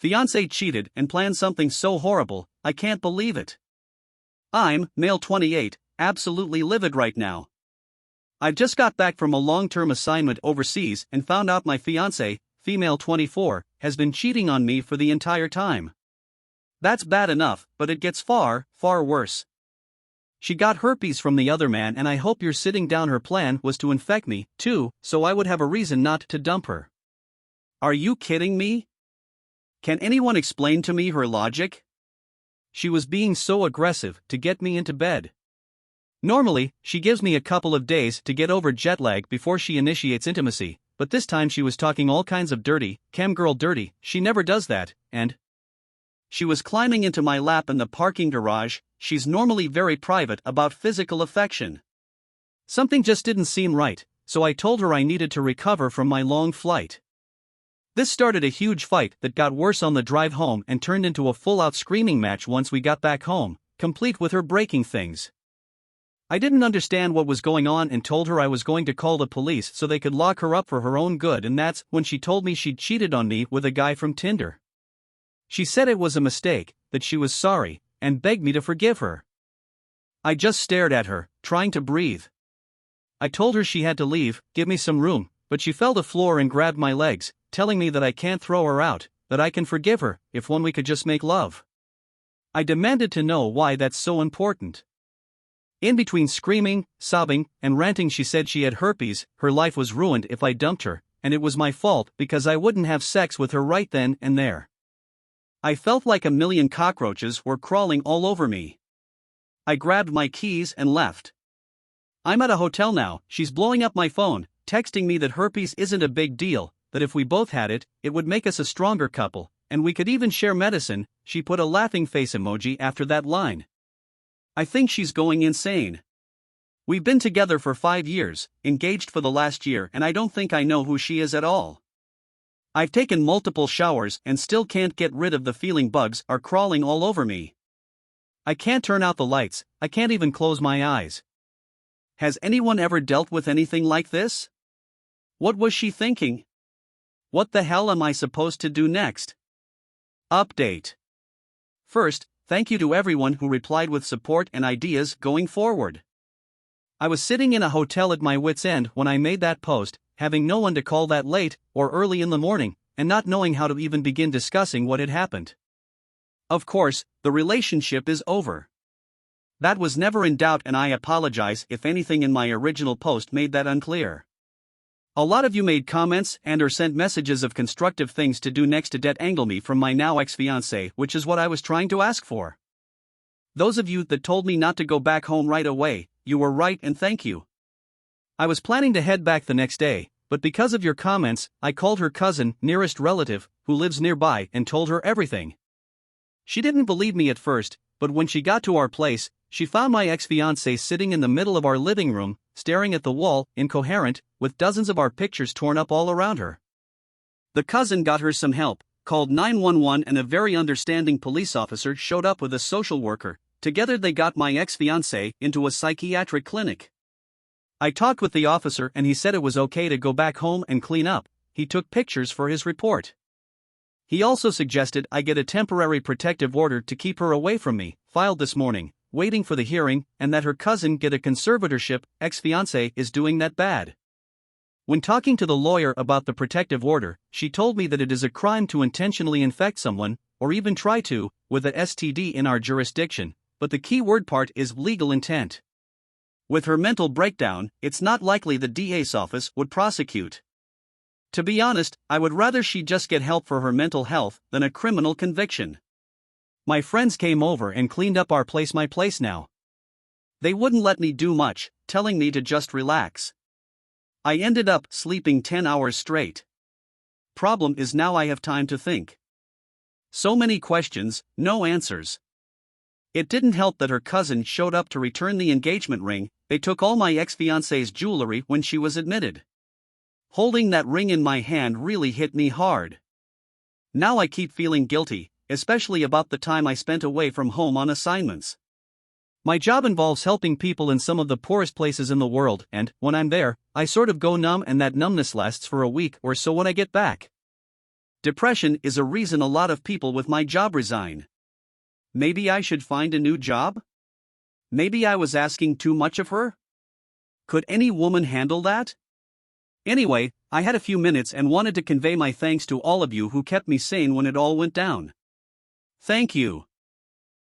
Fiancé cheated and planned something so horrible, I can't believe it. I'm, male 28, absolutely livid right now. I just got back from a long-term assignment overseas and found out my fiancé, female 24, has been cheating on me for the entire time. That's bad enough, but it gets far, far worse. She got herpes from the other man, and I hope you're sitting down. Her plan was to infect me, too, so I would have a reason not to dump her. Are you kidding me? Can anyone explain to me her logic? She was being so aggressive to get me into bed. Normally, she gives me a couple of days to get over jet lag before she initiates intimacy, but this time she was talking all kinds of dirty, camgirl dirty. She never does that, and she was climbing into my lap in the parking garage. She's normally very private about physical affection. Something just didn't seem right, so I told her I needed to recover from my long flight. This started a huge fight that got worse on the drive home and turned into a full-out screaming match once we got back home, complete with her breaking things. I didn't understand what was going on and told her I was going to call the police so they could lock her up for her own good, and that's when she told me she'd cheated on me with a guy from Tinder. She said it was a mistake, that she was sorry, and begged me to forgive her. I just stared at her, trying to breathe. I told her she had to leave, give me some room, but she fell to the floor and grabbed my legs, telling me that I can't throw her out, that I can forgive her, if we could just make love. I demanded to know why that's so important. In between screaming, sobbing, and ranting, she said she had herpes, her life was ruined if I dumped her, and it was my fault because I wouldn't have sex with her right then and there. I felt like a million cockroaches were crawling all over me. I grabbed my keys and left. I'm at a hotel now. She's blowing up my phone, texting me that herpes isn't a big deal, that if we both had it, it would make us a stronger couple, and we could even share medicine. She put a laughing face emoji after that line. I think she's going insane. We've been together for 5 years, engaged for the last year, and I don't think I know who she is at all. I've taken multiple showers and still can't get rid of the feeling bugs are crawling all over me. I can't turn out the lights, I can't even close my eyes. Has anyone ever dealt with anything like this? What was she thinking? What the hell am I supposed to do next? Update. First, thank you to everyone who replied with support and ideas going forward. I was sitting in a hotel at my wit's end when I made that post, having no one to call that late or early in the morning, and not knowing how to even begin discussing what had happened. Of course, the relationship is over. That was never in doubt, and I apologize if anything in my original post made that unclear. A lot of you made comments and or sent messages of constructive things to do next to detangle me from my now ex-fiancé, which is what I was trying to ask for. Those of you that told me not to go back home right away, you were right, and thank you. I was planning to head back the next day, but because of your comments, I called her cousin, nearest relative, who lives nearby, and told her everything. She didn't believe me at first, but when she got to our place, she found my ex-fiancé sitting in the middle of our living room, staring at the wall, incoherent, with dozens of our pictures torn up all around her. The cousin got her some help, called 911, and a very understanding police officer showed up with a social worker. Together they got my ex-fiancé into a psychiatric clinic. I talked with the officer and he said it was okay to go back home and clean up. He took pictures for his report. He also suggested I get a temporary protective order to keep her away from me, filed this morning, waiting for the hearing, and that her cousin get a conservatorship. Ex-fiancé is doing that bad. When talking to the lawyer about the protective order, she told me that it is a crime to intentionally infect someone, or even try to, with a STD in our jurisdiction, but the key word part is legal intent. With her mental breakdown, it's not likely the DA's office would prosecute. To be honest, I would rather she just get help for her mental health than a criminal conviction. My friends came over and cleaned up our place, my place now. They wouldn't let me do much, telling me to just relax. I ended up sleeping 10 hours straight. Problem is now I have time to think. So many questions, no answers. It didn't help that her cousin showed up to return the engagement ring. They took all my ex-fiancé's jewelry when she was admitted. Holding that ring in my hand really hit me hard. Now I keep feeling guilty, especially about the time I spent away from home on assignments. My job involves helping people in some of the poorest places in the world, and, when I'm there, I sort of go numb, and that numbness lasts for a week or so when I get back. Depression is a reason a lot of people with my job resign. Maybe I should find a new job? Maybe I was asking too much of her? Could any woman handle that? Anyway, I had a few minutes and wanted to convey my thanks to all of you who kept me sane when it all went down. Thank you.